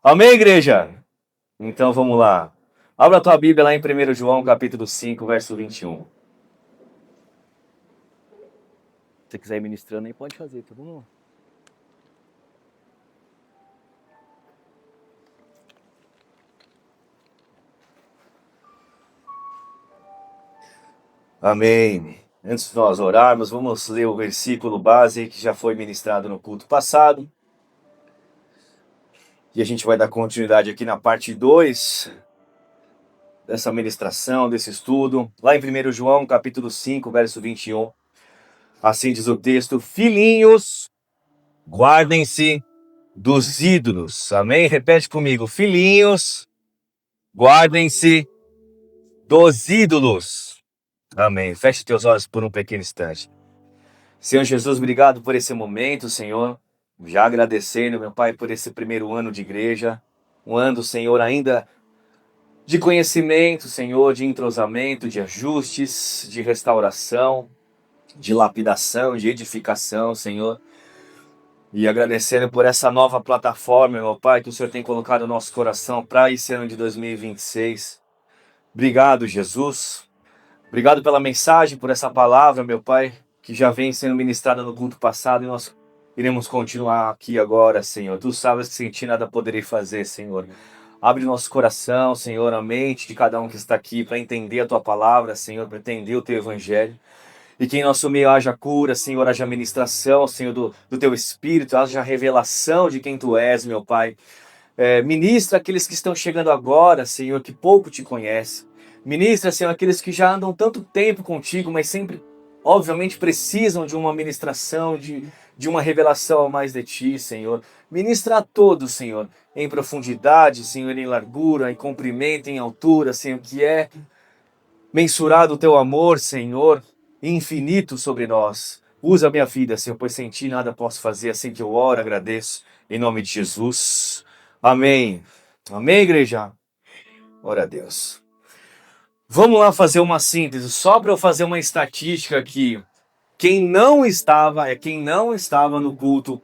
Amém, igreja? Então vamos lá. Abra a tua Bíblia lá em 1 João, capítulo 5, verso 21. Se você quiser ir ministrando aí, pode fazer, tá bom? Amém. Antes de nós orarmos, vamos ler o versículo base que já foi ministrado no culto passado. E a gente vai dar continuidade aqui na parte 2 dessa ministração, desse estudo. Lá em 1 João, capítulo 5, verso 21. Assim diz o texto: Filhinhos, guardem-se dos ídolos. Amém? Repete comigo. Filhinhos, guardem-se dos ídolos. Amém. Feche teus olhos por um pequeno instante. Senhor Jesus, obrigado por esse momento, Senhor. Já agradecendo, meu Pai, por esse primeiro ano de igreja. Um ano, Senhor, ainda de conhecimento, Senhor, de entrosamento, de ajustes, de restauração, de lapidação, de edificação, Senhor. E agradecendo por essa nova plataforma, meu Pai, que o Senhor tem colocado no nosso coração para esse ano de 2026. Obrigado, Jesus. Obrigado pela mensagem, por essa palavra, meu Pai, que já vem sendo ministrada no culto passado e nós iremos continuar aqui agora, Senhor. Tu sabes que sem ti nada poderei fazer, Senhor. Abre nosso coração, Senhor, a mente de cada um que está aqui para entender a Tua palavra, Senhor, para entender o Teu Evangelho. E que em nosso meio haja cura, Senhor, haja ministração, Senhor, do Teu Espírito, haja revelação de quem Tu és, meu Pai. Ministra aqueles que estão chegando agora, Senhor, que pouco Te conhecem. Ministra, Senhor, aqueles que já andam tanto tempo contigo, mas sempre, obviamente, precisam de uma ministração, de uma revelação a mais de Ti, Senhor. Ministra a todos, Senhor, em profundidade, Senhor, em largura, em comprimento, em altura, Senhor, que é mensurado o Teu amor, Senhor, infinito sobre nós. Usa a minha vida, Senhor, pois sem Ti nada posso fazer. Assim que eu oro, agradeço, em nome de Jesus. Amém. Amém, igreja? Ora a Deus. Vamos lá fazer uma síntese, só para eu fazer uma estatística aqui. Quem não estava no culto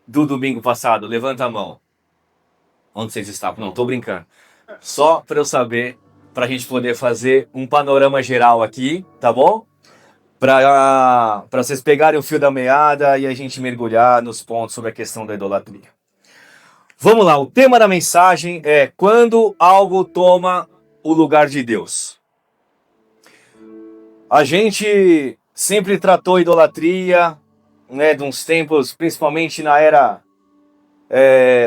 do domingo passado, levanta a mão. Onde vocês estavam? Não, tô brincando. Só para eu saber, para a gente poder fazer um panorama geral aqui, tá bom? Para vocês pegarem o fio da meada e a gente mergulhar nos pontos sobre a questão da idolatria. Vamos lá, o tema da mensagem é quando algo toma o lugar de Deus. A gente sempre tratou a idolatria, né, de uns tempos, principalmente na era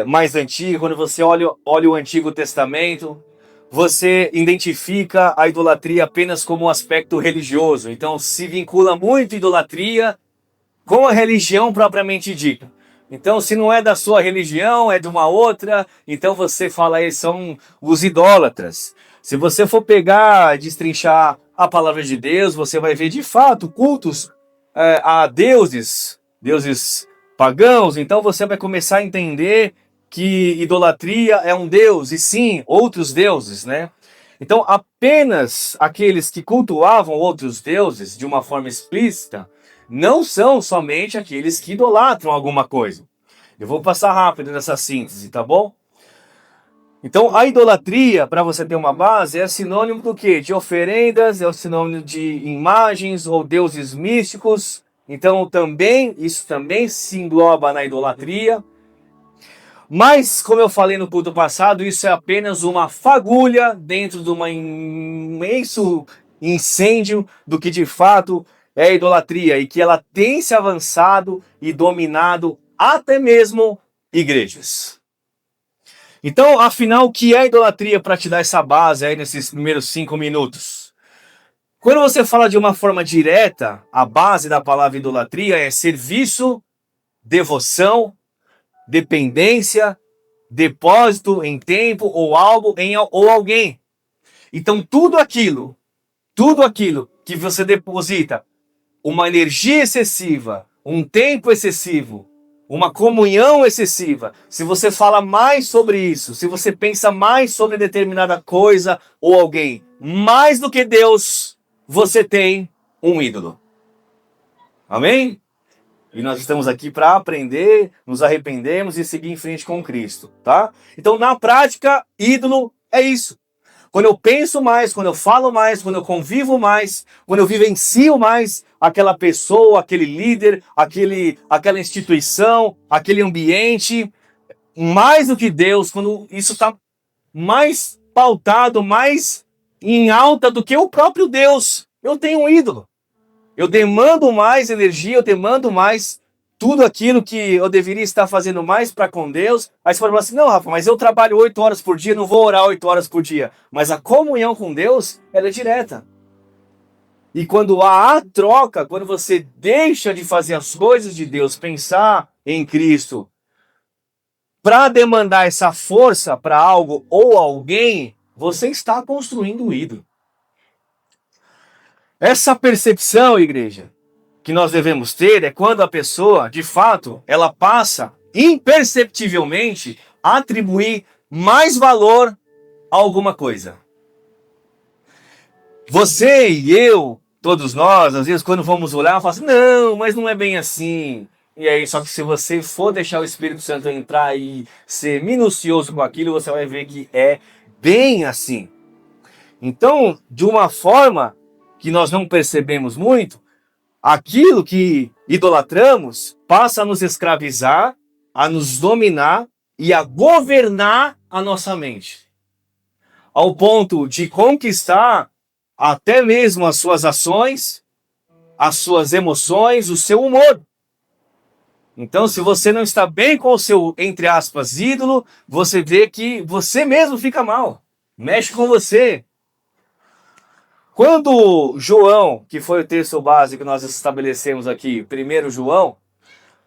mais antiga, quando você olha o Antigo Testamento, você identifica a idolatria apenas como um aspecto religioso. Então se vincula muito a idolatria com a religião propriamente dita. Então, se não é da sua religião, é de uma outra, então você fala, eles são os idólatras. Se você for pegar, destrinchar a palavra de Deus, você vai ver de fato cultos a deuses pagãos. Então você vai começar a entender que idolatria é um deus, e sim, outros deuses, né? Então, apenas aqueles que cultuavam outros deuses de uma forma explícita não são somente aqueles que idolatram alguma coisa. Eu vou passar rápido nessa síntese, tá bom? Então, a idolatria, para você ter uma base, é sinônimo do quê? De oferendas, é sinônimo de imagens ou deuses místicos. Então, isso também se engloba na idolatria. Mas, como eu falei no culto passado, isso é apenas uma fagulha dentro de um imenso incêndio do que de fato é a idolatria e que ela tem se avançado e dominado até mesmo igrejas. Então, afinal, o que é idolatria para te dar essa base aí nesses primeiros 5 minutos? Quando você fala de uma forma direta, a base da palavra idolatria é serviço, devoção, dependência, depósito em tempo ou algo ou alguém. Então tudo aquilo que você deposita uma energia excessiva, um tempo excessivo, uma comunhão excessiva, se você fala mais sobre isso, se você pensa mais sobre determinada coisa ou alguém, mais do que Deus, você tem um ídolo. Amém? E nós estamos aqui para aprender, nos arrependemos e seguir em frente com Cristo, tá? Então, na prática, ídolo é isso. Quando eu penso mais, quando eu falo mais, quando eu convivo mais, quando eu vivencio mais aquela pessoa, aquele líder, aquela instituição, aquele ambiente, mais do que Deus, quando isso está mais pautado, mais em alta do que o próprio Deus, eu tenho um ídolo. Eu demando mais energia, eu demando mais tudo aquilo que eu deveria estar fazendo mais para com Deus. Aí você pode falar assim, não, Rafa, mas eu trabalho 8 horas por dia, não vou orar 8 horas por dia. Mas a comunhão com Deus, ela é direta. E quando há a troca, quando você deixa de fazer as coisas de Deus, pensar em Cristo, para demandar essa força para algo ou alguém, você está construindo um ídolo. Essa percepção, igreja, que nós devemos ter é quando a pessoa, de fato, ela passa imperceptivelmente a atribuir mais valor a alguma coisa. Você e eu, todos nós, às vezes quando vamos olhar, falamos assim, não, mas não é bem assim. E aí, só que se você for deixar o Espírito Santo entrar e ser minucioso com aquilo, você vai ver que é bem assim. Então, de uma forma que nós não percebemos muito, aquilo que idolatramos passa a nos escravizar, a nos dominar e a governar a nossa mente. Ao ponto de conquistar até mesmo as suas ações, as suas emoções, o seu humor. Então, se você não está bem com o seu, entre aspas, ídolo, você vê que você mesmo fica mal. Mexe com você. Quando João, que foi o texto básico que nós estabelecemos aqui, 1 João,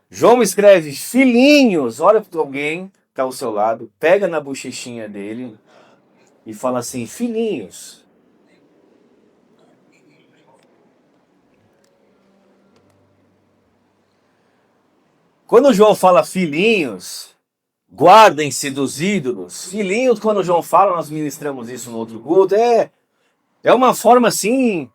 João escreve, filhinhos, olha para alguém que está ao seu lado, pega na bochechinha dele e fala assim, filhinhos. Quando João fala filhinhos, guardem-se dos ídolos. Filhinhos, quando João fala, nós ministramos isso no outro culto, é uma forma assim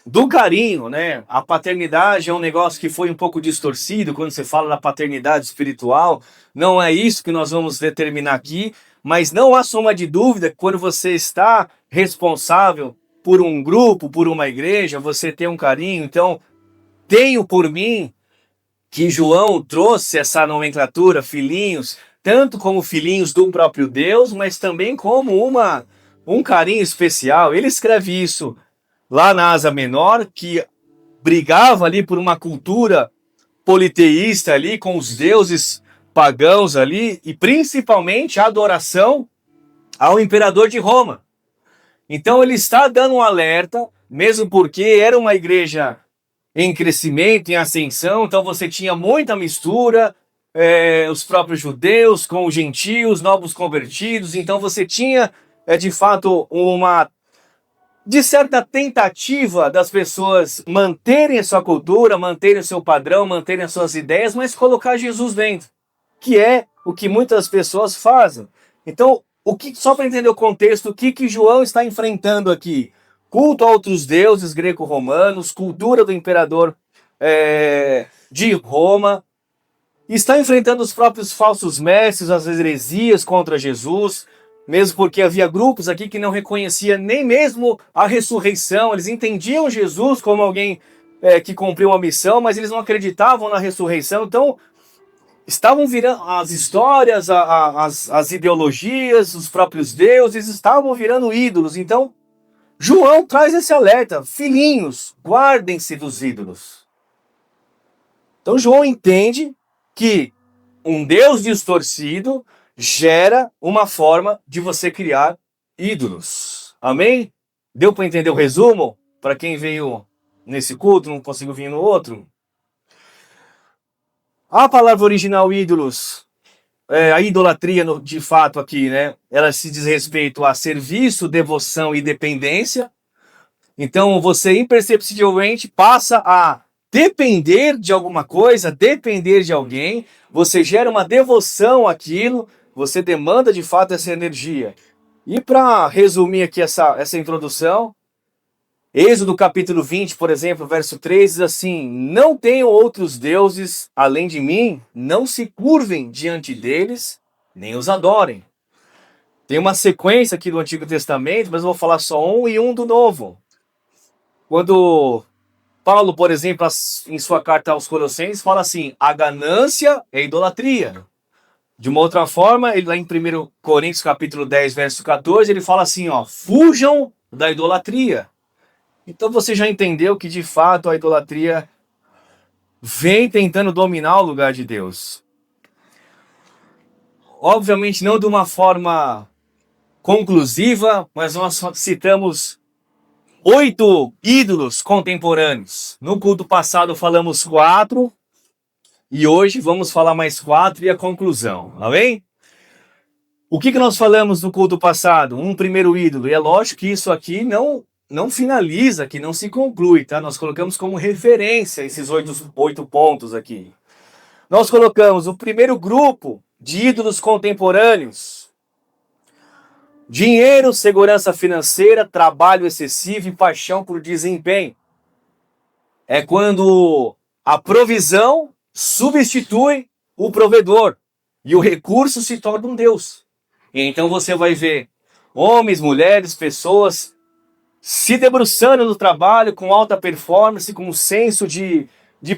do carinho, né? A paternidade é um negócio que foi um pouco distorcido quando você fala da paternidade espiritual. Não é isso que nós vamos determinar aqui, mas não há sombra de dúvida que quando você está responsável por um grupo, por uma igreja, você tem um carinho. Então, tenho por mim que João trouxe essa nomenclatura, filhinhos, tanto como filhinhos do próprio Deus, mas também como um carinho especial. Ele escreve isso lá na Ásia Menor, que brigava ali por uma cultura politeísta ali, com os deuses pagãos ali, e principalmente a adoração ao imperador de Roma. Então ele está dando um alerta, mesmo porque era uma igreja em crescimento, em ascensão, então você tinha muita mistura, os próprios judeus com os gentios, novos convertidos, então você tinha, de fato, uma, de certa tentativa das pessoas manterem a sua cultura, manterem o seu padrão, manterem as suas ideias, mas colocar Jesus dentro, que é o que muitas pessoas fazem. Então, só para entender o contexto, o que João está enfrentando aqui? Culto a outros deuses greco-romanos, cultura do imperador de Roma, está enfrentando os próprios falsos mestres, as heresias contra Jesus, mesmo porque havia grupos aqui que não reconheciam nem mesmo a ressurreição, eles entendiam Jesus como alguém que cumpriu uma missão, mas eles não acreditavam na ressurreição, então estavam virando as histórias, as ideologias, os próprios deuses, estavam virando ídolos. Então, João traz esse alerta, filhinhos, guardem-se dos ídolos. Então João entende que um Deus distorcido gera uma forma de você criar ídolos. Amém? Deu para entender o resumo? Para quem veio nesse culto, não conseguiu vir no outro? A palavra original ídolos, a idolatria de fato aqui, né? Ela se diz respeito a serviço, devoção e dependência. Então você imperceptivelmente passa a depender de alguma coisa, depender de alguém, você gera uma devoção àquilo, você demanda de fato essa energia. E para resumir aqui essa introdução, Êxodo capítulo 20, por exemplo, verso 3, diz assim: não tenham outros deuses além de mim, não se curvem diante deles, nem os adorem. Tem uma sequência aqui do Antigo Testamento, mas eu vou falar só um e um do Novo. Quando Paulo, por exemplo, em sua carta aos Colossenses, fala assim: a ganância é idolatria. De uma outra forma, ele lá em 1 Coríntios capítulo 10, verso 14, ele fala assim, ó, fujam da idolatria. Então você já entendeu que de fato a idolatria vem tentando dominar o lugar de Deus. Obviamente não de uma forma conclusiva, mas nós citamos 8 ídolos contemporâneos. No culto passado falamos 4, e hoje vamos falar mais 4 e a conclusão, amém? O que nós falamos no culto passado? Um primeiro ídolo, e é lógico que isso aqui não finaliza, que não se conclui, tá? Nós colocamos como referência esses 8 pontos aqui. Nós colocamos o primeiro grupo de ídolos contemporâneos: dinheiro, segurança financeira, trabalho excessivo e paixão por desempenho. É quando a provisão substitui o provedor e o recurso se torna um Deus. Então você vai ver homens, mulheres, pessoas se debruçando no trabalho com alta performance, com um senso de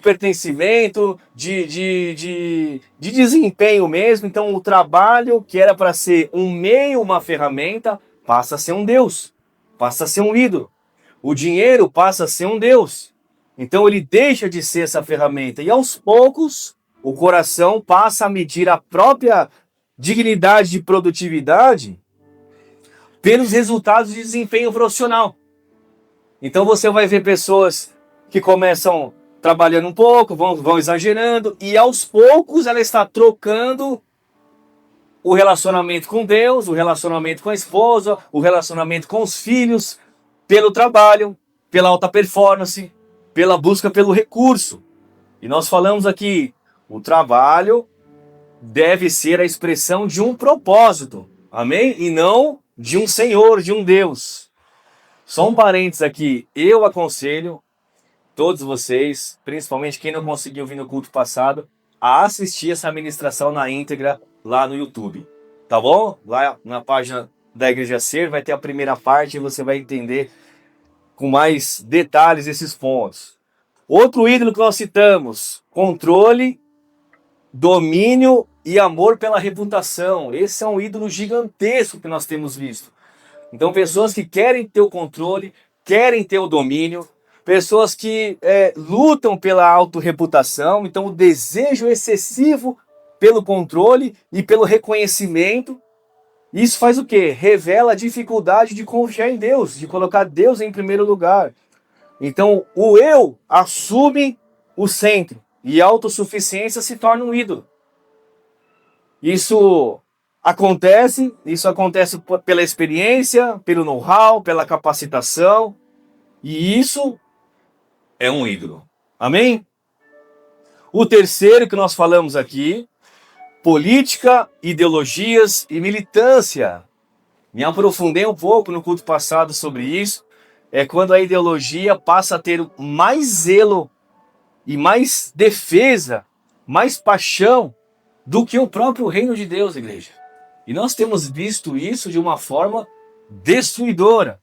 pertencimento, de desempenho mesmo. Então o trabalho, que era para ser um meio, uma ferramenta, passa a ser um Deus, passa a ser um ídolo. O dinheiro passa a ser um Deus. Então ele deixa de ser essa ferramenta e aos poucos o coração passa a medir a própria dignidade de produtividade pelos resultados de desempenho profissional. Então você vai ver pessoas que começam trabalhando um pouco, vão exagerando, e aos poucos ela está trocando o relacionamento com Deus, o relacionamento com a esposa, o relacionamento com os filhos, pelo trabalho, pela alta performance, pela busca pelo recurso. E nós falamos aqui, o trabalho deve ser a expressão de um propósito, amém? E não de um Senhor, de um Deus. Só um parênteses aqui, eu aconselho todos vocês, principalmente quem não conseguiu vir no culto passado, a assistir essa ministração na íntegra lá no YouTube, tá bom? Lá na página da Igreja Ser vai ter a primeira parte e você vai entender com mais detalhes esses pontos. Outro ídolo que nós citamos, controle, domínio e amor pela reputação. Esse é um ídolo gigantesco que nós temos visto. Então pessoas que querem ter o controle, querem ter o domínio, pessoas que lutam pela autorreputação, então o desejo excessivo pelo controle e pelo reconhecimento. Isso faz o quê? Revela a dificuldade de confiar em Deus, de colocar Deus em primeiro lugar. Então o eu assume o centro e a autossuficiência se torna um ídolo. Isso acontece pela experiência, pelo know-how, pela capacitação, e isso é um ídolo. Amém? O terceiro que nós falamos aqui, política, ideologias e militância. Me aprofundei um pouco no culto passado sobre isso. É quando a ideologia passa a ter mais zelo e mais defesa, mais paixão do que o próprio reino de Deus, igreja. E nós temos visto isso de uma forma destruidora.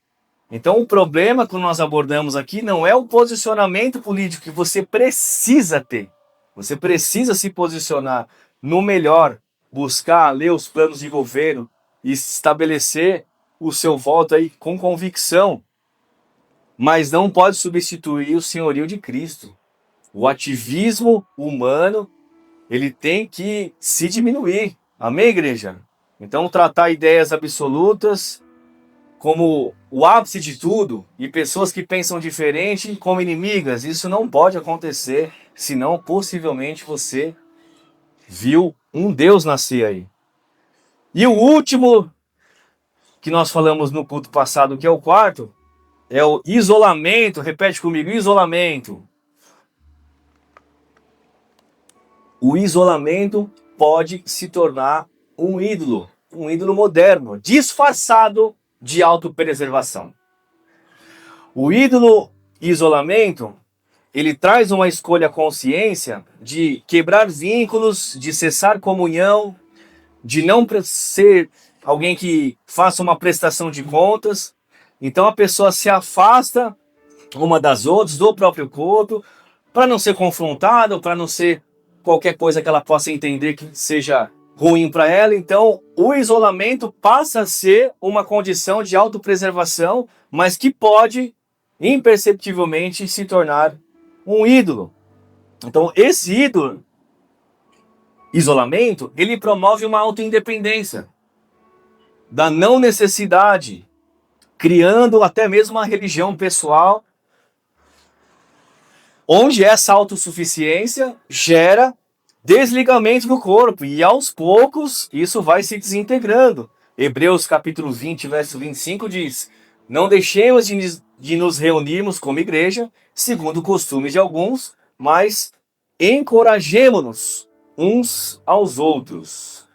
Então o problema que nós abordamos aqui não é o posicionamento político que você precisa ter. Você precisa se posicionar no melhor, buscar ler os planos de governo e estabelecer o seu voto aí com convicção. Mas não pode substituir o senhorio de Cristo. O ativismo humano, ele tem que se diminuir. Amém, igreja? Então tratar ideias absolutas como o ápice de tudo e pessoas que pensam diferente como inimigas, isso não pode acontecer, senão possivelmente você viu um Deus nascer aí. E o último que nós falamos no culto passado, que é o quarto, é o isolamento. Repete comigo, isolamento. O isolamento pode se tornar um ídolo moderno, disfarçado de autopreservação. O ídolo e isolamento, ele traz uma escolha consciência de quebrar vínculos, de cessar comunhão, de não ser alguém que faça uma prestação de contas. Então a pessoa se afasta uma das outras, do próprio corpo, para não ser confrontada, para não ser qualquer coisa que ela possa entender que seja ruim para ela. Então o isolamento passa a ser uma condição de autopreservação, mas que pode imperceptivelmente se tornar um ídolo. Então esse ídolo, isolamento, ele promove uma autoindependência, da não necessidade, criando até mesmo uma religião pessoal, onde essa autossuficiência gera desligamento do corpo, e aos poucos isso vai se desintegrando. Hebreus capítulo 20, verso 25 diz: não deixemos de nos reunirmos como igreja, segundo o costume de alguns, mas encorajemo-nos uns aos outros.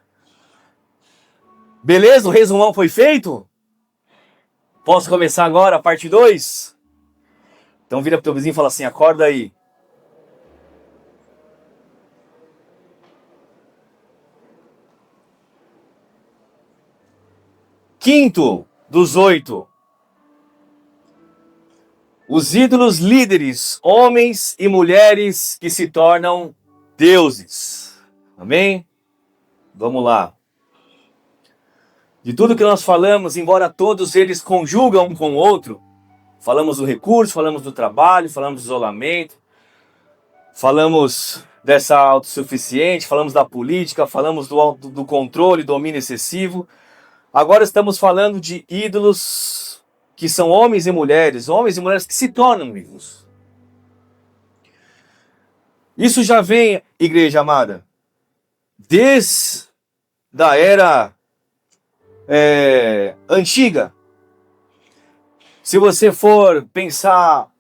Beleza? O resumão foi feito? Posso começar agora a parte 2? Então vira pro teu vizinho e fala assim: acorda aí. Quinto dos 8. Os ídolos líderes, homens e mulheres que se tornam deuses. Amém? Vamos lá. De tudo que nós falamos, embora todos eles conjugam um com o outro, falamos do recurso, falamos do trabalho, falamos do isolamento, falamos dessa autossuficiente, falamos da política, falamos do controle, domínio excessivo. Agora estamos falando de ídolos que são homens e mulheres que se tornam ídolos. Isso já vem, igreja amada, desde a era antiga. Se você for pensar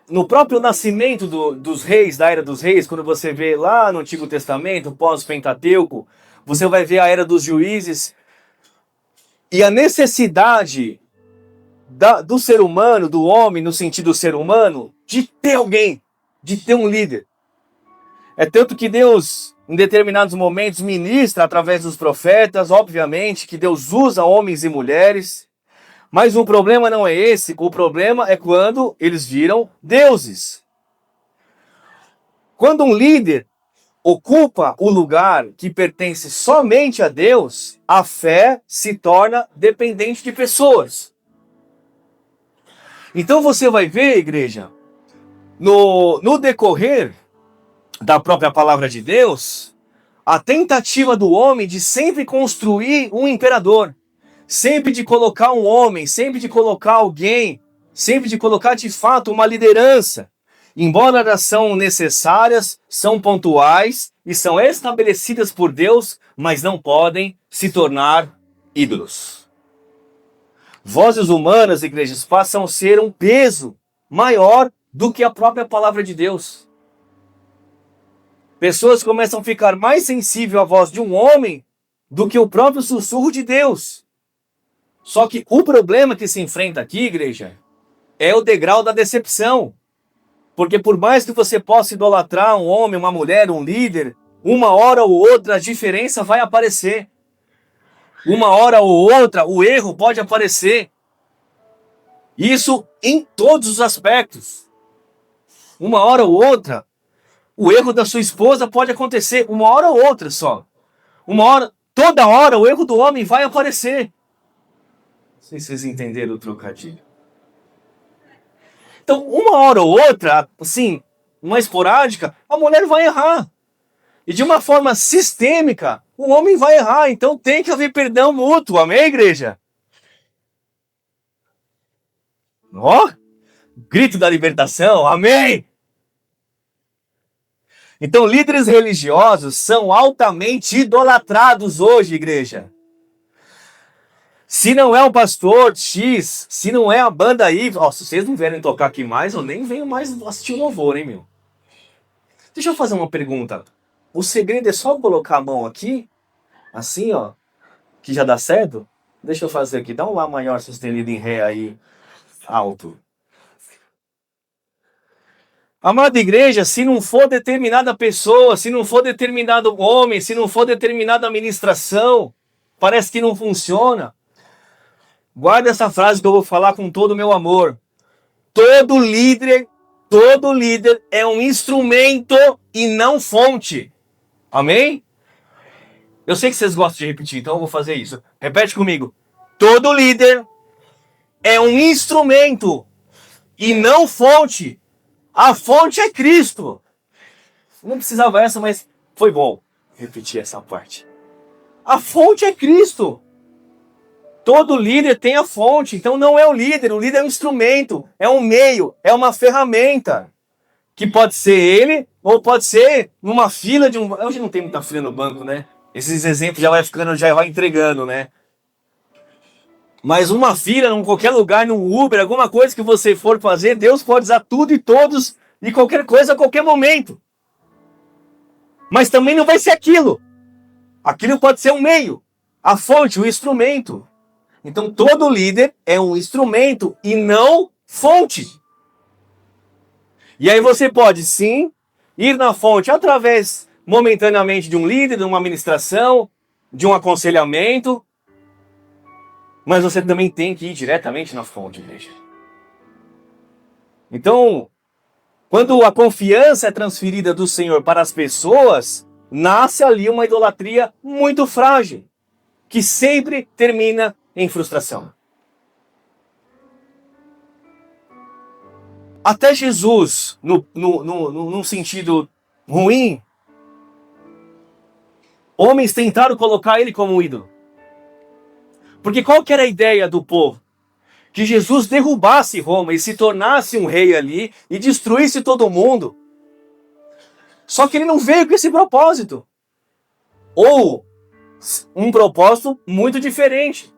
no próprio nascimento dos reis, da era dos reis, quando você vê lá no Antigo Testamento, pós-Pentateuco, você vai ver a era dos juízes e a necessidade do ser humano, do homem, no sentido do ser humano, de ter alguém, de ter um líder. É tanto que Deus, em determinados momentos, ministra através dos profetas, obviamente, que Deus usa homens e mulheres. Mas o problema não é esse, o problema é quando eles viram deuses. Quando um líder ocupa o lugar que pertence somente a Deus, a fé se torna dependente de pessoas. Então você vai ver, igreja, no decorrer da própria palavra de Deus, a tentativa do homem de sempre construir um imperador, sempre de colocar um homem, sempre de colocar alguém, sempre de colocar de fato uma liderança. Embora elas são necessárias, são pontuais e são estabelecidas por Deus, mas não podem se tornar ídolos. Vozes humanas, igrejas, passam a ser um peso maior do que a própria palavra de Deus. Pessoas começam a ficar mais sensíveis à voz de um homem do que o próprio sussurro de Deus. Só que o problema que se enfrenta aqui, igreja, é o degrau da decepção. Porque por mais que você possa idolatrar um homem, uma mulher, um líder, uma hora ou outra a diferença vai aparecer. Uma hora ou outra o erro pode aparecer. Isso em todos os aspectos. Uma hora ou outra o erro da sua esposa pode acontecer. Uma hora ou outra só. Toda hora o erro do homem vai aparecer. Não sei se vocês entenderam o trocadilho. Então, uma hora ou outra, assim, uma esporádica, a mulher vai errar. E de uma forma sistêmica, o homem vai errar. Então tem que haver perdão mútuo. Amém, igreja? Ó, grito da libertação. Amém! Então, líderes religiosos são altamente idolatrados hoje, igreja. Se não é o pastor X, se não é a banda Y, se vocês não vierem tocar aqui mais, eu nem venho mais assistir o louvor, hein, meu? Deixa eu fazer uma pergunta. O segredo é só colocar a mão aqui, assim, ó, que já dá certo? Deixa eu fazer aqui, dá um Lá maior sustenido em Ré aí, alto. Amada igreja, se não for determinada pessoa, se não for determinado homem, se não for determinada administração, parece que não funciona. Guarda essa frase que eu vou falar com todo o meu amor. Todo líder é um instrumento e não fonte. Amém? Eu sei que vocês gostam de repetir, então eu vou fazer isso. Repete comigo. Todo líder é um instrumento e não fonte. A fonte é Cristo. Não precisava essa, mas foi bom repetir essa parte. A fonte é Cristo. Todo líder tem a fonte, então não é o líder é um instrumento, é um meio, é uma ferramenta. Que pode ser ele, ou pode ser numa fila de um... Hoje não tem muita fila no banco, né? Esses exemplos já vai entregando, né? Mas uma fila, em qualquer lugar, num Uber, alguma coisa que você for fazer, Deus pode usar tudo e todos, e qualquer coisa a qualquer momento. Mas também não vai ser aquilo. Aquilo pode ser um meio, a fonte, o instrumento. Então todo líder é um instrumento e não fonte. E aí você pode sim ir na fonte através momentaneamente de um líder, de uma administração, de um aconselhamento. Mas você também tem que ir diretamente na fonte, igreja. Então, quando a confiança é transferida do Senhor para as pessoas, nasce ali uma idolatria muito frágil, que sempre termina em frustração. Até Jesus, num sentido ruim, homens tentaram colocar ele como um ídolo. Porque qual que era a ideia do povo? Que Jesus derrubasse Roma e se tornasse um rei ali e destruísse todo mundo. Só que ele não veio com esse propósito. Ou um propósito muito diferente.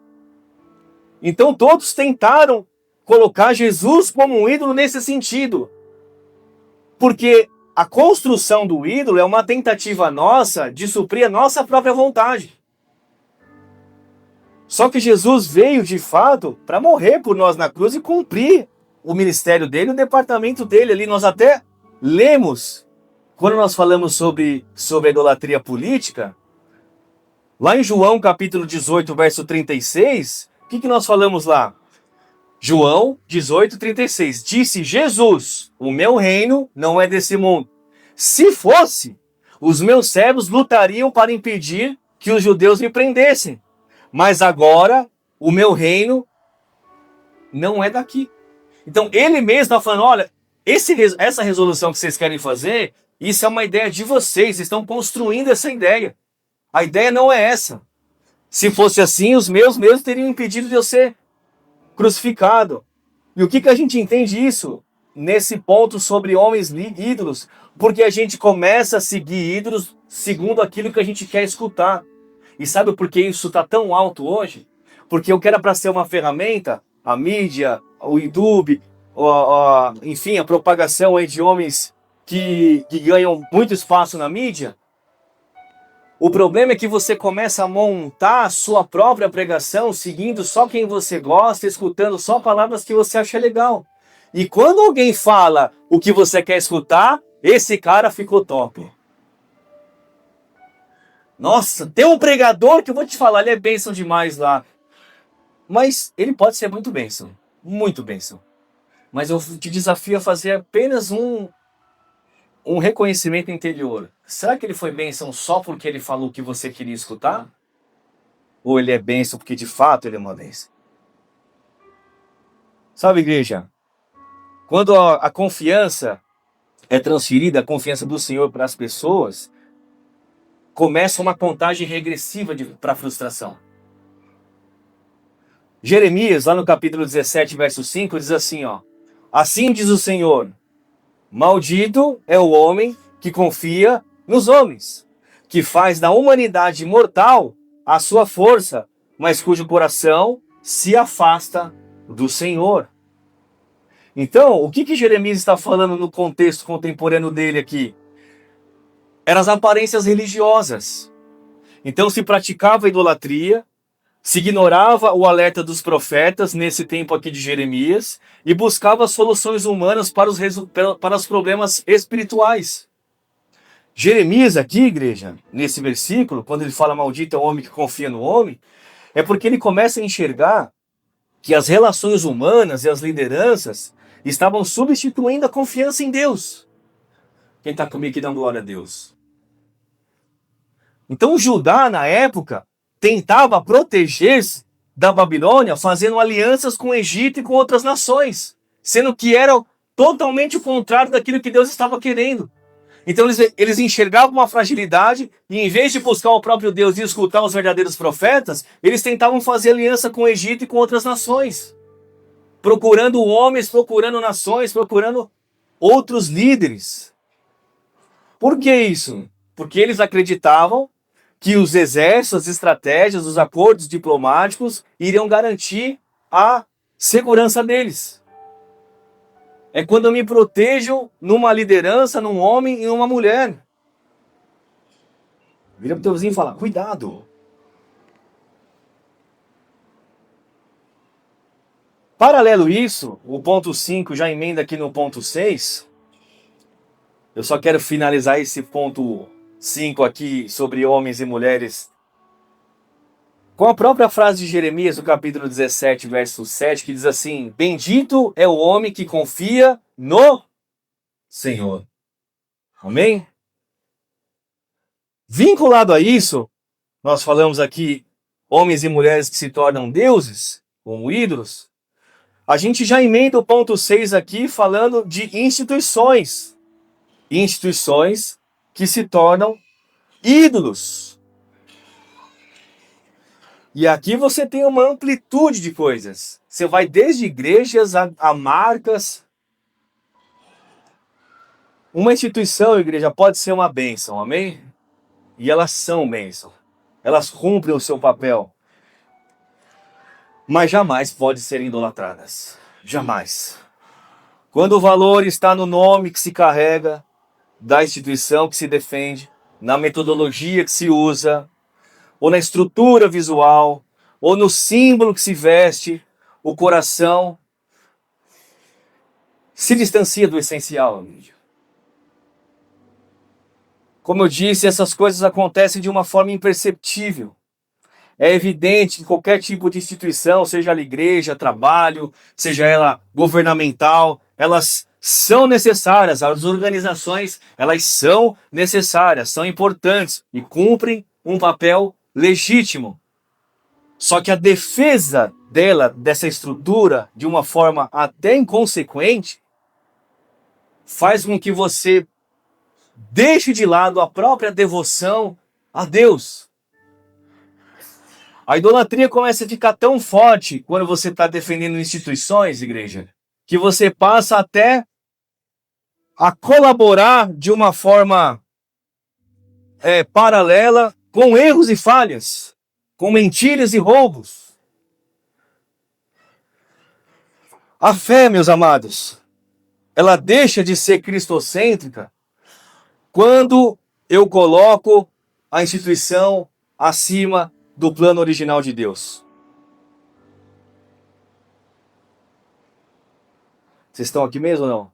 Então todos tentaram colocar Jesus como um ídolo nesse sentido. Porque a construção do ídolo é uma tentativa nossa de suprir a nossa própria vontade. Só que Jesus veio de fato para morrer por nós na cruz e cumprir o ministério dele, o departamento dele ali. Nós até lemos, quando nós falamos sobre a idolatria política, lá em João capítulo 18, verso 36, o que nós falamos lá? João 18, 36. Disse Jesus, o meu reino não é desse mundo. Se fosse, os meus servos lutariam para impedir que os judeus me prendessem. Mas agora, o meu reino não é daqui. Então, ele mesmo está falando, olha, essa resolução que vocês querem fazer, isso é uma ideia de vocês estão construindo essa ideia. A ideia não é essa. Se fosse assim, os meus mesmos teriam impedido de eu ser crucificado. E o que a gente entende isso? Nesse ponto sobre homens ídolos. Porque a gente começa a seguir ídolos segundo aquilo que a gente quer escutar. E sabe por que isso está tão alto hoje? Porque eu quero para ser uma ferramenta, a mídia, o YouTube, enfim, a propagação aí de homens que ganham muito espaço na mídia. O problema é que você começa a montar a sua própria pregação, seguindo só quem você gosta, escutando só palavras que você acha legal. E quando alguém fala o que você quer escutar, esse cara ficou top. Nossa, tem um pregador que eu vou te falar, ele é bênção demais lá. Mas ele pode ser muito bênção, muito bênção. Mas eu te desafio a fazer apenas um reconhecimento interior. Será que ele foi bênção só porque ele falou o que você queria escutar? Ou ele é bênção porque de fato ele é uma bênção? Sabe, igreja? Quando a confiança é transferida, a confiança do Senhor para as pessoas, começa uma contagem regressiva para a frustração. Jeremias, lá no capítulo 17, verso 5, diz assim, ó. Assim diz o Senhor, maldito é o homem que confia nos homens, que faz da humanidade mortal a sua força, mas cujo coração se afasta do Senhor. Então, o que Jeremias está falando no contexto contemporâneo dele aqui? Eram as aparências religiosas. Então se praticava a idolatria, Se ignorava o alerta dos profetas nesse tempo aqui de Jeremias e buscava soluções humanas para os problemas espirituais. Jeremias aqui, igreja, nesse versículo, quando ele fala maldito é o homem que confia no homem, é porque ele começa a enxergar que as relações humanas e as lideranças estavam substituindo a confiança em Deus. Quem está comigo aqui dando glória a Deus? Então Judá, na época, tentava proteger-se da Babilônia, fazendo alianças com o Egito e com outras nações, sendo que era totalmente o contrário daquilo que Deus estava querendo. Então eles enxergavam uma fragilidade e, em vez de buscar o próprio Deus e escutar os verdadeiros profetas, eles tentavam fazer aliança com o Egito e com outras nações, procurando homens, procurando nações, procurando outros líderes. Por que isso? Porque eles acreditavam que os exércitos, as estratégias, os acordos diplomáticos iriam garantir a segurança deles. É quando eu me protejo numa liderança, num homem e numa mulher. Vira pro teu vizinho e fala, cuidado. Paralelo isso, o ponto 5 já emenda aqui no ponto 6. Eu só quero finalizar esse ponto 5 aqui sobre homens e mulheres com a própria frase de Jeremias, no capítulo 17, verso 7, que diz assim: bendito é o homem que confia no Senhor. Amém? Vinculado a isso, nós falamos aqui homens e mulheres que se tornam deuses, como ídolos. A gente já emenda o ponto 6 aqui falando de instituições. Instituições que se tornam ídolos. E aqui você tem uma amplitude de coisas. Você vai desde igrejas a marcas. Uma instituição, igreja, pode ser uma bênção, amém? E elas são bênção. Elas cumprem o seu papel. Mas jamais podem ser idolatradas. Jamais. Quando o valor está no nome que se carrega, da instituição que se defende, na metodologia que se usa, ou na estrutura visual, ou no símbolo que se veste, o coração se distancia do essencial. Como eu disse, essas coisas acontecem de uma forma imperceptível. É evidente que qualquer tipo de instituição, seja ela igreja, trabalho, seja ela governamental, elas são necessárias. As organizações, elas são necessárias, são importantes e cumprem um papel legítimo. Só que a defesa dessa estrutura, de uma forma até inconsequente, faz com que você deixe de lado a própria devoção a Deus. A idolatria começa a ficar tão forte quando você está defendendo instituições, igreja, que você passa até a colaborar de uma forma paralela com erros e falhas, com mentiras e roubos. A fé, meus amados, ela deixa de ser cristocêntrica quando eu coloco a instituição acima do plano original de Deus. Vocês estão aqui mesmo ou não?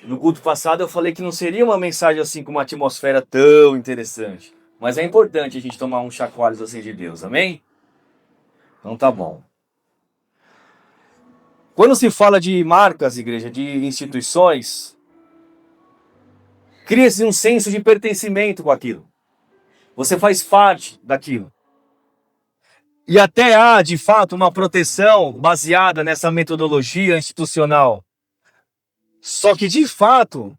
No culto passado eu falei que não seria uma mensagem assim com uma atmosfera tão interessante. Mas é importante a gente tomar uns chacoalhos assim de Deus, amém? Então tá bom. Quando se fala de marcas, igreja, de instituições, cria-se um senso de pertencimento com aquilo. Você faz parte daquilo. E até há, de fato, uma proteção baseada nessa metodologia institucional. Só que, de fato,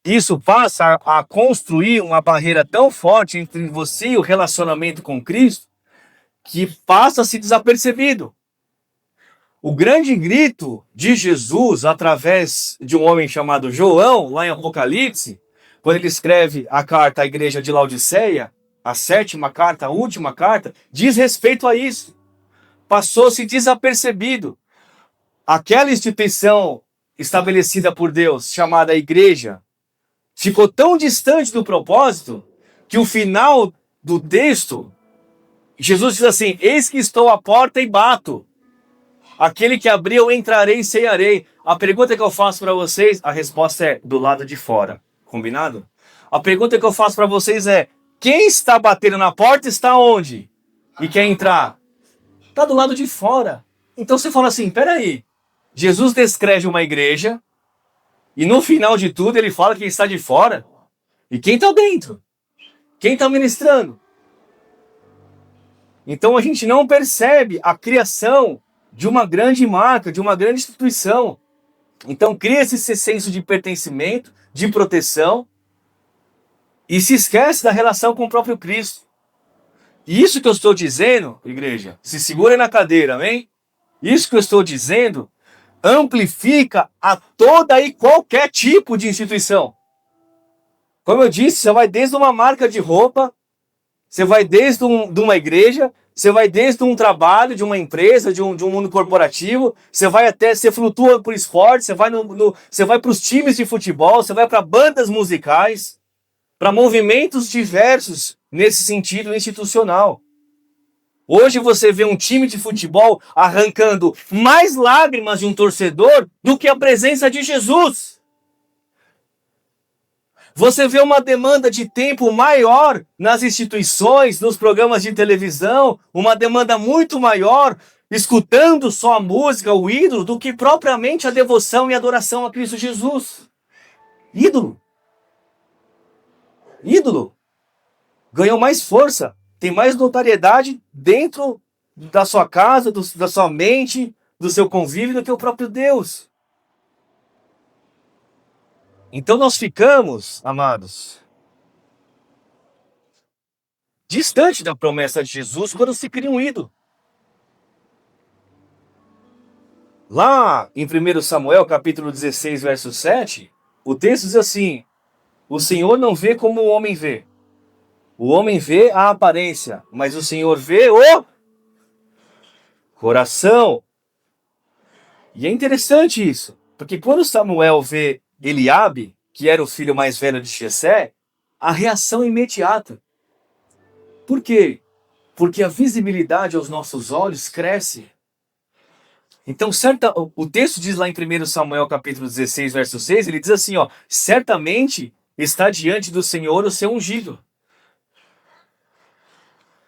isso passa a construir uma barreira tão forte entre você e o relacionamento com Cristo que passa a ser desapercebido. O grande grito de Jesus através de um homem chamado João, lá em Apocalipse, quando ele escreve a carta à igreja de Laodiceia, a 7ª carta, a última carta, diz respeito a isso. Passou-se desapercebido. Aquela instituição estabelecida por Deus, chamada igreja, ficou tão distante do propósito que o final do texto Jesus diz assim: eis que estou à porta e bato. Aquele que abrir, eu entrarei e cearei. A pergunta que eu faço para vocês, a resposta é do lado de fora. Combinado? A pergunta que eu faço para vocês é: quem está batendo na porta está onde? E quer entrar? Está do lado de fora. Então você fala assim: peraí, Jesus descreve uma igreja e no final de tudo ele fala quem está de fora. E quem está dentro? Quem está ministrando? Então a gente não percebe a criação de uma grande marca, de uma grande instituição. Então cria-se esse senso de pertencimento, de proteção, e se esquece da relação com o próprio Cristo. E isso que eu estou dizendo, igreja, se segura na cadeira, amém? Isso que eu estou dizendo amplifica a toda e qualquer tipo de instituição. Como eu disse, você vai desde uma marca de roupa, você vai desde de uma igreja, você vai desde um trabalho, de uma empresa, de um mundo corporativo, você flutua por esporte, você vai para os times de futebol, você vai para bandas musicais, para movimentos diversos nesse sentido institucional. Hoje você vê um time de futebol arrancando mais lágrimas de um torcedor do que a presença de Jesus. Você vê uma demanda de tempo maior nas instituições, nos programas de televisão, uma demanda muito maior, escutando só a música, o ídolo, do que propriamente a devoção e adoração a Cristo Jesus. Ídolo. Ídolo. Ganhou mais força, tem mais notoriedade dentro da sua casa, da sua mente, do seu convívio, do que o próprio Deus. Então nós ficamos, amados, distante da promessa de Jesus quando se cria um ídolo. Lá em 1 Samuel, capítulo 16, verso 7, o texto diz assim: o Senhor não vê como o homem vê. O homem vê a aparência, mas o Senhor vê o coração. E é interessante isso, porque quando Samuel vê Eliabe, que era o filho mais velho de Jessé, a reação é imediata. Por quê? Porque a visibilidade aos nossos olhos cresce. Então, o texto diz lá em 1 Samuel capítulo 16, verso 6, ele diz assim, ó: certamente está diante do Senhor o seu ungido.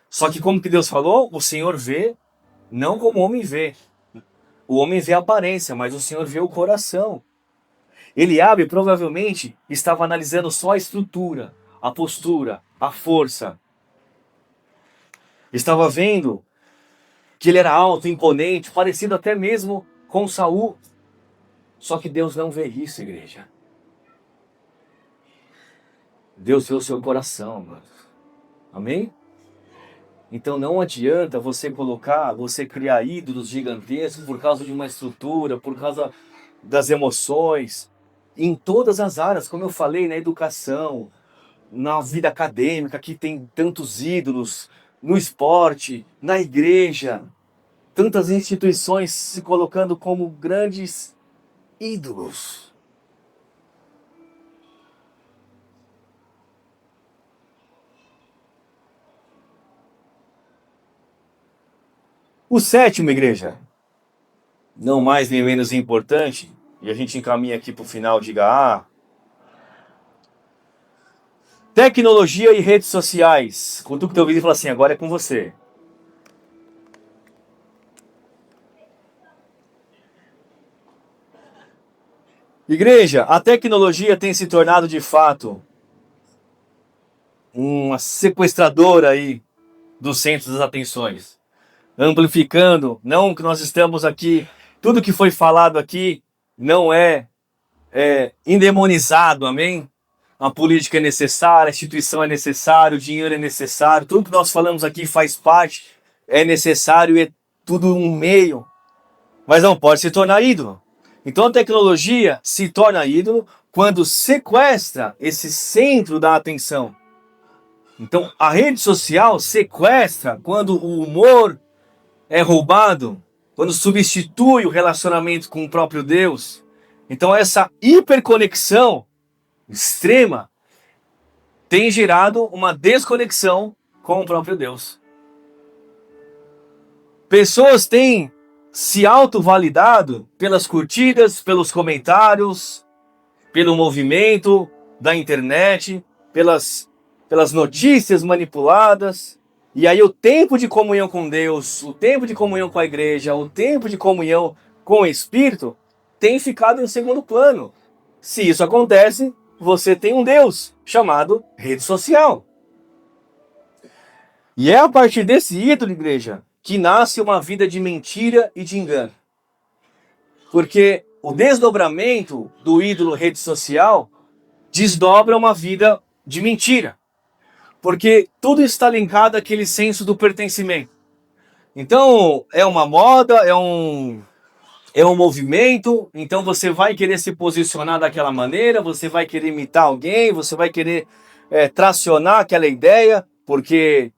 Só que como que Deus falou? O Senhor vê, não como o homem vê. O homem vê a aparência, mas o Senhor vê o coração. Eliabe provavelmente estava analisando só a estrutura, a postura, a força. Estava vendo que ele era alto, imponente, parecido até mesmo com Saul. Só que Deus não vê isso, igreja. Deus vê o seu coração, mano. Amém? Então não adianta você criar ídolos gigantescos por causa de uma estrutura, por causa das emoções, em todas as áreas, como eu falei, na educação, na vida acadêmica, que tem tantos ídolos, no esporte, na igreja, tantas instituições se colocando como grandes ídolos. O sétimo, igreja, não mais nem menos importante, e a gente encaminha aqui para o final, diga: tecnologia e redes sociais. Quando tu que teu vídeo e fala assim: agora é com você. Igreja, a tecnologia tem se tornado de fato uma sequestradora aí dos centros das atenções. Amplificando, não que nós estamos aqui, tudo que foi falado aqui não é endemonizado, amém? A política é necessária, a instituição é necessária, o dinheiro é necessário, tudo que nós falamos aqui faz parte, é necessário, é tudo um meio, mas não pode se tornar ídolo. Então a tecnologia se torna ídolo quando sequestra esse centro da atenção. Então a rede social sequestra quando o humor é roubado, quando substitui o relacionamento com o próprio Deus. Então essa hiperconexão extrema tem gerado uma desconexão com o próprio Deus. Pessoas têm se autovalidado pelas curtidas, pelos comentários, pelo movimento da internet, pelas notícias manipuladas. E aí o tempo de comunhão com Deus, o tempo de comunhão com a igreja, o tempo de comunhão com o Espírito tem ficado em segundo plano. Se isso acontece, você tem um Deus chamado rede social. E é a partir desse ídolo, igreja, que nasce uma vida de mentira e de engano. Porque o desdobramento do ídolo rede social desdobra uma vida de mentira. Porque tudo está linkado àquele senso do pertencimento. Então, é uma moda, é um movimento, então você vai querer se posicionar daquela maneira, você vai querer imitar alguém, você vai querer tracionar aquela ideia, porque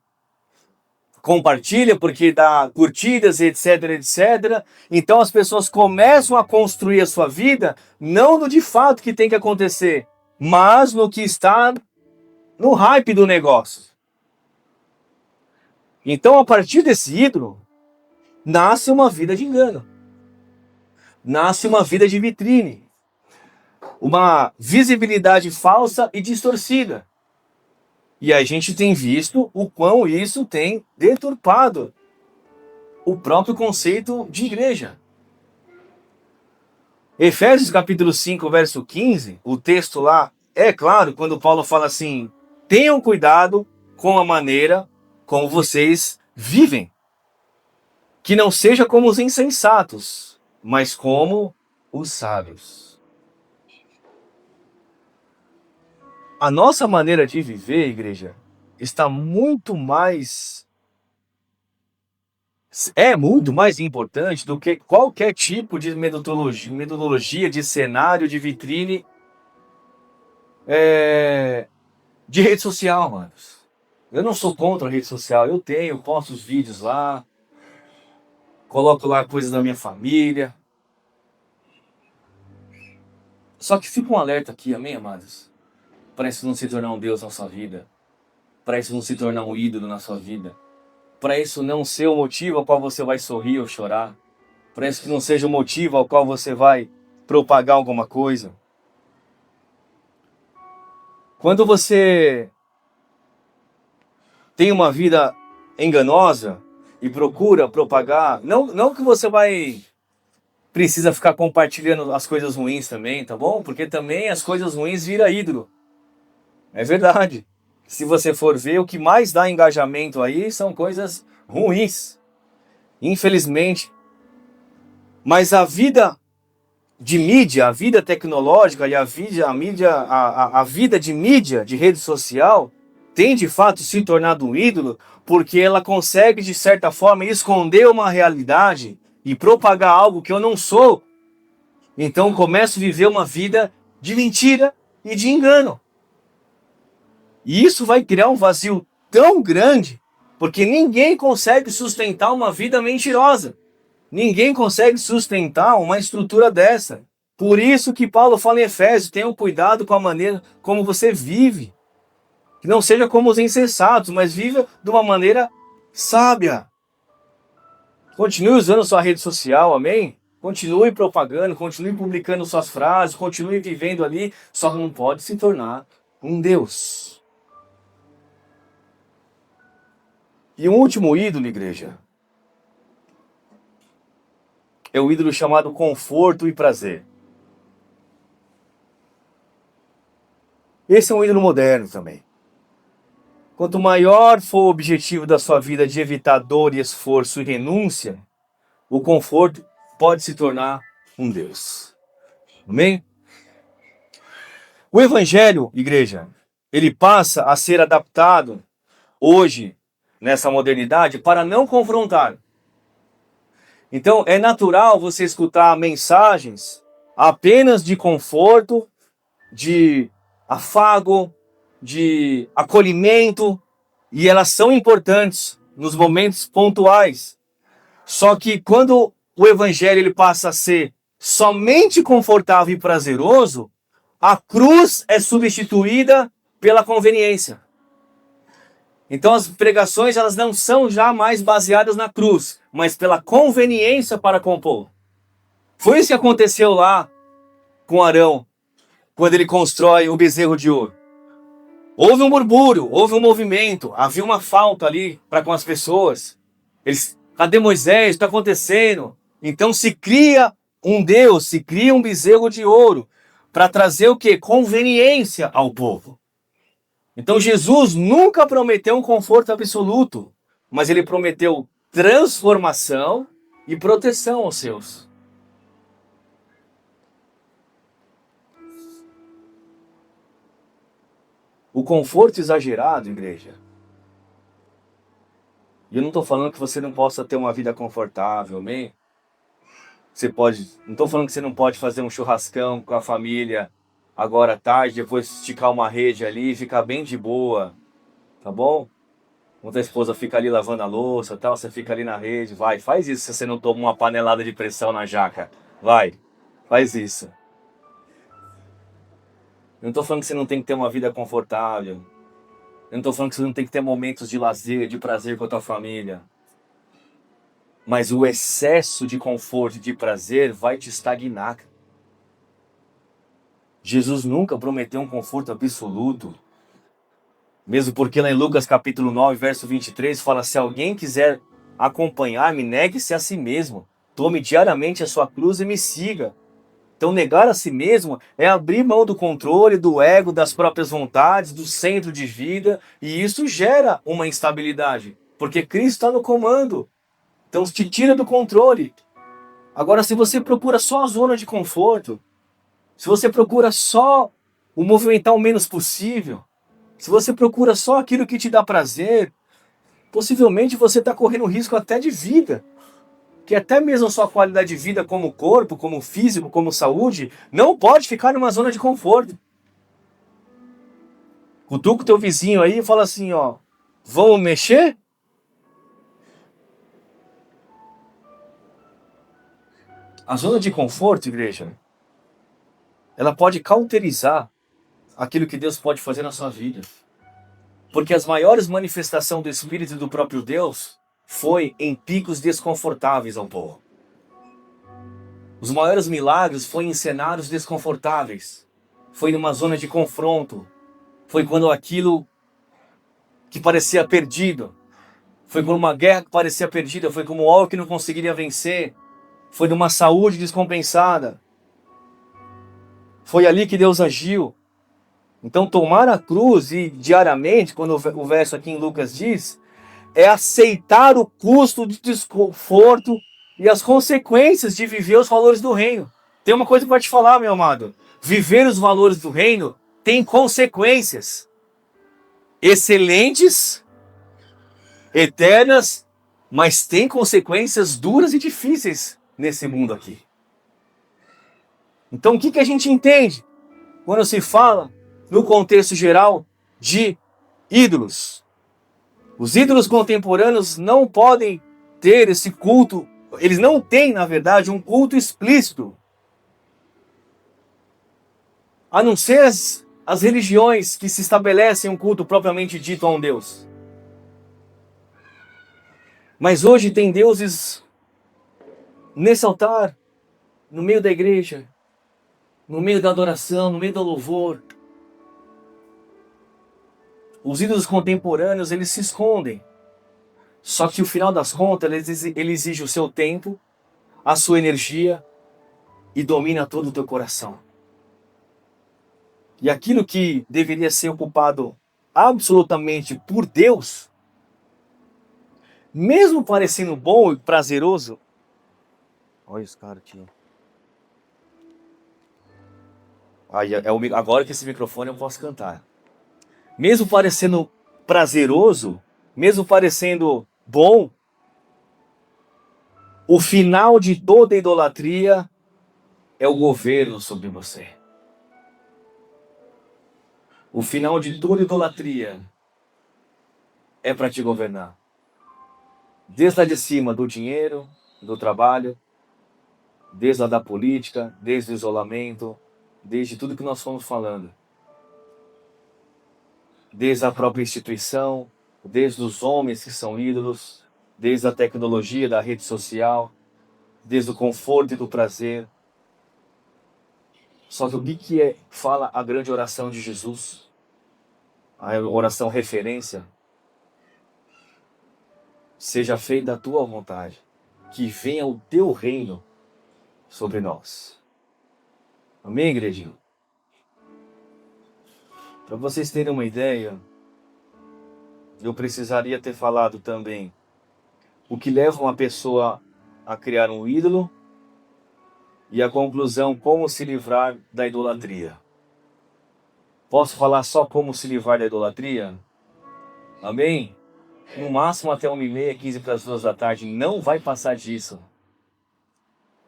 compartilha, porque dá curtidas, etc, etc. Então as pessoas começam a construir a sua vida, não no de fato que tem que acontecer, mas no que está no hype do negócio. Então, a partir desse ídolo, nasce uma vida de engano. Nasce uma vida de vitrine. Uma visibilidade falsa e distorcida. E a gente tem visto o quão isso tem deturpado o próprio conceito de igreja. Efésios capítulo 5, verso 15, o texto lá é claro quando Paulo fala assim: tenham cuidado com a maneira como vocês vivem. Que não seja como os insensatos, mas como os sábios. A nossa maneira de viver, igreja, está muito mais importante do que qualquer tipo de metodologia, de cenário, de vitrine de rede social, manos. Eu não sou contra a rede social, eu posto os vídeos lá, coloco lá coisas da minha família. Só que fica um alerta aqui, amém, amados? Para isso não se tornar um Deus na sua vida. Para isso não se tornar um ídolo na sua vida. Para isso não ser o motivo ao qual você vai sorrir ou chorar. Para isso que não seja o motivo ao qual você vai propagar alguma coisa. Quando você tem uma vida enganosa e procura propagar, não que você precisa ficar compartilhando as coisas ruins também, tá bom? Porque também as coisas ruins viram ídolo. É verdade. Se você for ver, o que mais dá engajamento aí são coisas ruins. Infelizmente. Mas a vida de mídia, a vida tecnológica e a vida de mídia, de rede social, tem de fato se tornado um ídolo porque ela consegue, de certa forma, esconder uma realidade e propagar algo que eu não sou. Então começo a viver uma vida de mentira e de engano. E isso vai criar um vazio tão grande, porque ninguém consegue sustentar uma vida mentirosa. Ninguém consegue sustentar uma estrutura dessa. Por isso que Paulo fala em Efésios, tenham cuidado com a maneira como você vive. Que não seja como os insensatos, mas viva de uma maneira sábia. Continue usando sua rede social, amém? Continue propagando, continue publicando suas frases, continue vivendo ali, só que não pode se tornar um Deus. E um último ídolo, igreja, é o ídolo chamado conforto e prazer. Esse é um ídolo moderno também. Quanto maior for o objetivo da sua vida de evitar dor e esforço e renúncia, o conforto pode se tornar um Deus. Amém? O evangelho, igreja, ele passa a ser adaptado hoje, nessa modernidade, para não confrontar. Então, é natural você escutar mensagens apenas de conforto, de afago, de acolhimento, e elas são importantes nos momentos pontuais. Só que quando o evangelho ele passa a ser somente confortável e prazeroso, a cruz é substituída pela conveniência. Então as pregações elas não são já mais baseadas na cruz, mas pela conveniência para com o povo. Foi isso que aconteceu lá com Arão, quando ele constrói o bezerro de ouro. Houve um murmúrio, houve um movimento, havia uma falta ali para com as pessoas. Cadê Moisés? O que está acontecendo? Então se cria um Deus, se cria um bezerro de ouro para trazer o quê? Conveniência ao povo. Então Jesus nunca prometeu um conforto absoluto, mas ele prometeu transformação e proteção aos seus. O conforto exagerado, igreja. E eu não estou falando que você não possa ter uma vida confortável, amém? Não estou falando que você não pode fazer um churrascão com a família agora à tarde, depois esticar uma rede ali e ficar bem de boa, tá bom? Quando a esposa fica ali lavando a louça e tal, você fica ali na rede, faz isso se você não toma uma panelada de pressão na jaca. Faz isso. Eu não estou falando que você não tem que ter uma vida confortável. Eu não estou falando que você não tem que ter momentos de lazer, de prazer com a tua família. Mas o excesso de conforto e de prazer vai te estagnar. Jesus nunca prometeu um conforto absoluto. Mesmo porque lá em Lucas capítulo 9, verso 23, fala: se alguém quiser acompanhar-me, negue-se a si mesmo. Tome diariamente a sua cruz e me siga. Então negar a si mesmo é abrir mão do controle, do ego, das próprias vontades, do centro de vida. E isso gera uma instabilidade. Porque Cristo está no comando. Então te tira do controle. Agora, se você procura só a zona de conforto, se você procura só o movimentar o menos possível, se você procura só aquilo que te dá prazer, possivelmente você está correndo risco até de vida. Que até mesmo a sua qualidade de vida como corpo, como físico, como saúde, não pode ficar numa zona de conforto. Cutuca o teu vizinho aí e fala assim, ó, vamos mexer? A zona de conforto, igreja, ela pode cauterizar aquilo que Deus pode fazer na sua vida. Porque as maiores manifestações do Espírito e do próprio Deus foi em picos desconfortáveis ao povo. Os maiores milagres foram em cenários desconfortáveis. Foi numa zona de confronto. Foi quando aquilo que parecia perdido. Foi quando uma guerra que parecia perdida. Foi como algo que não conseguiria vencer. Foi numa saúde descompensada. Foi ali que Deus agiu. Então tomar a cruz e diariamente, quando o verso aqui em Lucas diz, é aceitar o custo de desconforto e as consequências de viver os valores do reino. Tem uma coisa para te falar, meu amado. Viver os valores do reino tem consequências excelentes, eternas, mas tem consequências duras e difíceis nesse mundo aqui. Então o que a gente entende quando se fala, no contexto geral, de ídolos? Os ídolos contemporâneos não podem ter esse culto, eles não têm, na verdade, um culto explícito. A não ser as religiões que se estabelecem um culto propriamente dito a um Deus. Mas hoje tem deuses nesse altar, no meio da igreja, no meio da adoração, no meio do louvor. Os ídolos contemporâneos, eles se escondem. Só que, no final das contas, ele exige o seu tempo, a sua energia e domina todo o teu coração. E aquilo que deveria ser ocupado absolutamente por Deus, mesmo parecendo bom e prazeroso, olha os caras aqui. Agora que esse microfone eu posso cantar. Mesmo parecendo prazeroso, mesmo parecendo bom, o final de toda idolatria é o governo sobre você. O final de toda idolatria é para te governar. Desde lá de cima, do dinheiro, do trabalho, desde lá da política, desde o isolamento, desde tudo que nós fomos falando. Desde a própria instituição, desde os homens que são ídolos, desde a tecnologia da rede social, desde o conforto e do prazer. Só que o que fala a grande oração de Jesus? A oração referência? Seja feita a tua vontade, que venha o teu reino sobre nós. Amém, igrejinha? Para vocês terem uma ideia, eu precisaria ter falado também o que leva uma pessoa a criar um ídolo e a conclusão, como se livrar da idolatria. Posso falar só como se livrar da idolatria? Amém? No máximo até 1h30, 15 para as 2 da tarde. Não vai passar disso.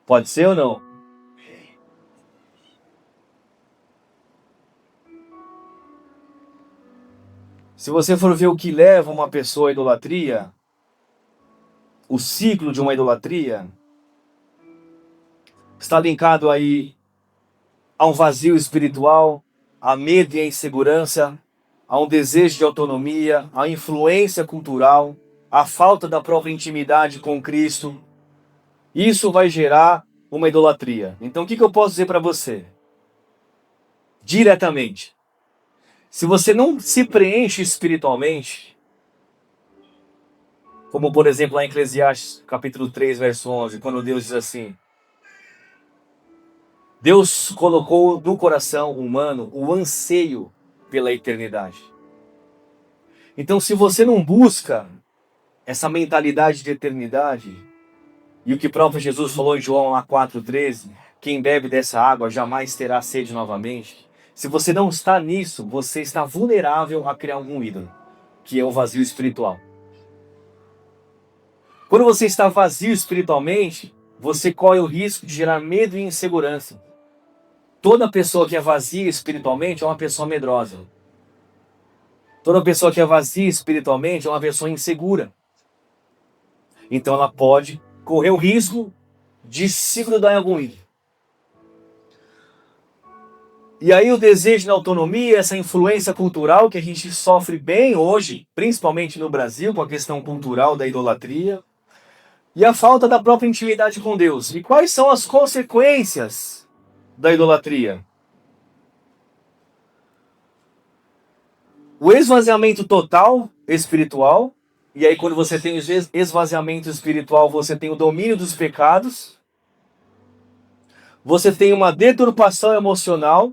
Pode ser ou não? Se você for ver o que leva uma pessoa à idolatria, o ciclo de uma idolatria, está linkado aí a um vazio espiritual, a medo e a insegurança, a um desejo de autonomia, a influência cultural, a falta da própria intimidade com Cristo. Isso vai gerar uma idolatria. Então o que eu posso dizer para você? Diretamente. Se você não se preenche espiritualmente, como por exemplo lá em Eclesiastes capítulo 3, verso 11, quando Deus diz assim: Deus colocou no coração humano o anseio pela eternidade. Então se você não busca essa mentalidade de eternidade, e o que o próprio Jesus falou em João 4,13, quem bebe dessa água jamais terá sede novamente. Se você não está nisso, você está vulnerável a criar algum ídolo, que é o vazio espiritual. Quando você está vazio espiritualmente, você corre o risco de gerar medo e insegurança. Toda pessoa que é vazia espiritualmente é uma pessoa medrosa. Toda pessoa que é vazia espiritualmente é uma pessoa insegura. Então ela pode correr o risco de se grudar em algum ídolo. E aí o desejo da autonomia, essa influência cultural que a gente sofre bem hoje, principalmente no Brasil, com a questão cultural da idolatria, e a falta da própria intimidade com Deus. E quais são as consequências da idolatria? O esvaziamento total espiritual, e aí quando você tem o esvaziamento espiritual, você tem o domínio dos pecados, você tem uma deturpação emocional.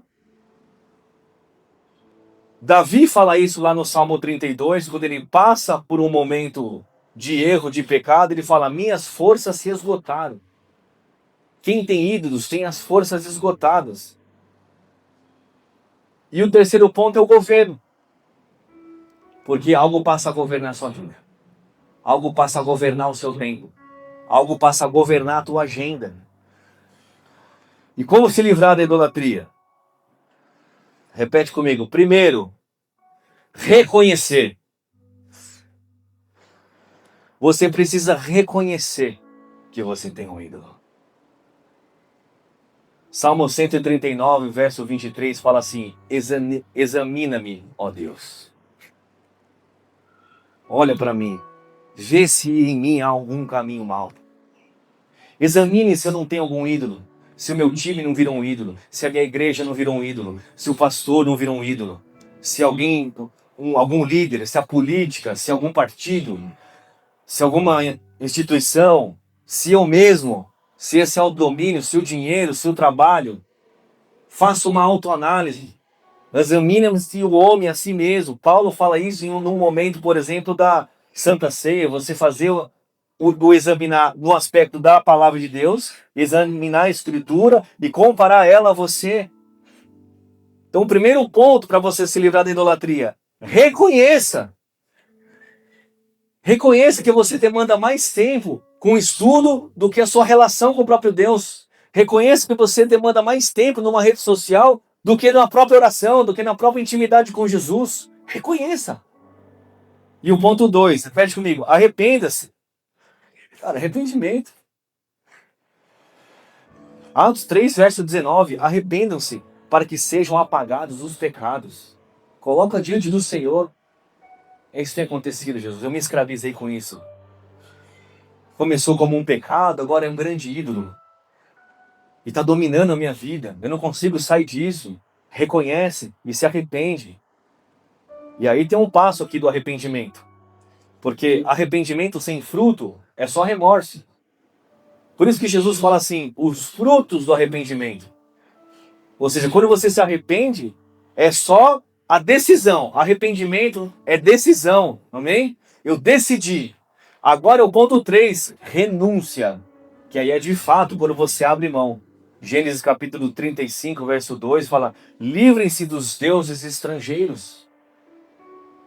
Davi fala isso lá no Salmo 32, quando ele passa por um momento de erro, de pecado, ele fala: minhas forças se esgotaram. Quem tem ídolos tem as forças esgotadas. E o terceiro ponto é o governo. Porque algo passa a governar a sua vida. Algo passa a governar o seu tempo. Algo passa a governar a tua agenda. E como se livrar da idolatria? Repete comigo. Primeiro, reconhecer. Você precisa reconhecer que você tem um ídolo. Salmo 139, verso 23 fala assim: examina-me, ó Deus. Olha para mim. Vê se em mim há algum caminho mau. Examine se eu não tenho algum ídolo. Se o meu time não virou um ídolo. Se a minha igreja não virou um ídolo. Se o pastor não virou um ídolo. Se alguém, algum líder, se a política, se algum partido, se alguma instituição, se eu mesmo, se esse autodomínio, se o dinheiro, se o trabalho. Faça uma autoanálise. Examine-se o homem a si mesmo. Paulo fala isso num momento, por exemplo, da Santa Ceia. Você fazer o examinar no aspecto da palavra de Deus, examinar a Escritura e comparar ela a você. Então, o primeiro ponto para você se livrar da idolatria: reconheça. Reconheça que você demanda mais tempo com o estudo do que a sua relação com o próprio Deus. Reconheça que você demanda mais tempo numa rede social do que na própria oração, do que na própria intimidade com Jesus. Reconheça. E o ponto 2, repete comigo: arrependa-se. Cara, arrependimento. Atos 3, verso 19: arrependam-se para que sejam apagados os pecados. Coloca diante do Senhor. É isso que tem acontecido, Jesus. Eu me escravizei com isso. Começou como um pecado, agora é um grande ídolo. E está dominando a minha vida. Eu não consigo sair disso. Reconhece e se arrepende. E aí tem um passo aqui do arrependimento. Porque arrependimento sem fruto é só remorso. Por isso que Jesus fala assim, os frutos do arrependimento. Ou seja, quando você se arrepende, é só a decisão. Arrependimento é decisão, amém? Eu decidi. Agora é o ponto 3, renúncia. Que aí é de fato quando você abre mão. Gênesis capítulo 35, verso 2 fala, livrem-se dos deuses estrangeiros.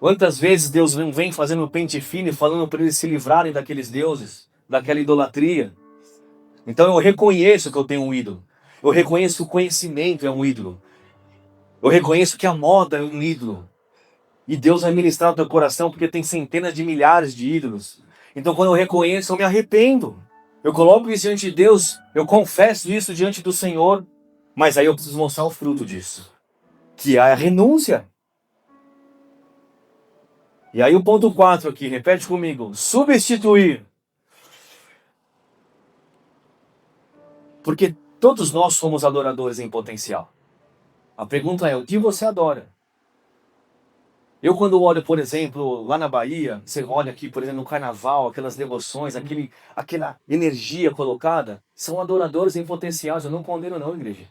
Quantas vezes Deus não vem fazendo um pente fino e falando para eles se livrarem daqueles deuses, daquela idolatria. Então eu reconheço que eu tenho um ídolo. Eu reconheço que o conhecimento é um ídolo. Eu reconheço que a moda é um ídolo. E Deus vai ministrar no teu coração porque tem centenas de milhares de ídolos. Então quando eu reconheço, eu me arrependo. Eu coloco isso diante de Deus, eu confesso isso diante do Senhor. Mas aí eu preciso mostrar o fruto disso. Que é a renúncia. E aí o ponto 4 aqui, repete comigo. Substituir. Porque todos nós somos adoradores em potencial. A pergunta é, o que você adora? Eu quando olho, por exemplo, lá na Bahia, você olha aqui, por exemplo, no carnaval, aquelas devoções, aquela energia colocada, são adoradores em potencial. Eu não condeno não, igreja.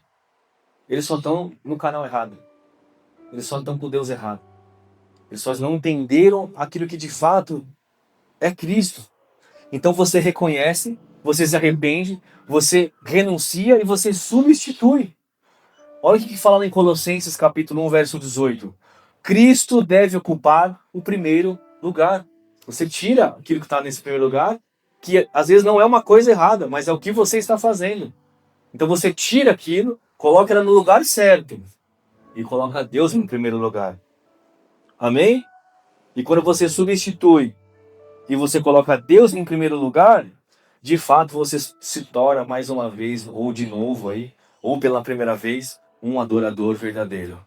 Eles só estão no canal errado. Eles só estão com Deus errado. Eles só não entenderam aquilo que de fato é Cristo. Então você reconhece, você se arrepende, você renuncia e você substitui. Olha o que fala em Colossenses capítulo 1, verso 18. Cristo deve ocupar o primeiro lugar. Você tira aquilo que está nesse primeiro lugar, que às vezes não é uma coisa errada, mas é o que você está fazendo. Então você tira aquilo, coloca ela no lugar certo e coloca Deus em primeiro lugar. Amém? E quando você substitui e você coloca Deus em primeiro lugar, de fato você se torna mais uma vez, ou de novo aí, ou pela primeira vez, um adorador verdadeiro.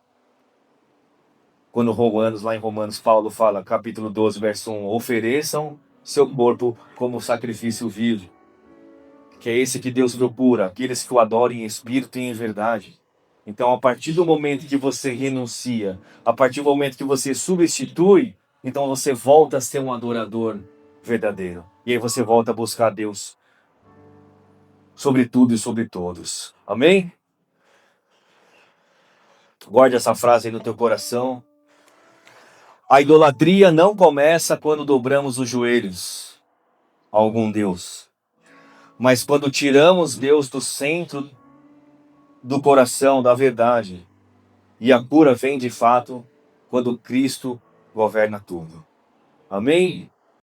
Quando lá em Romanos, Paulo fala, capítulo 12, verso 1, ofereçam seu corpo como sacrifício vivo, que é esse que Deus procura, aqueles que o adorem em espírito e em verdade. Então, a partir do momento que você renuncia, a partir do momento que você substitui, então você volta a ser um adorador verdadeiro. E aí você volta a buscar Deus sobre tudo e sobre todos. Amém? Guarde essa frase aí no teu coração. A idolatria não começa quando dobramos os joelhos a algum Deus, mas quando tiramos Deus do centro do coração, da verdade. E a cura vem de fato quando Cristo governa tudo. Amém?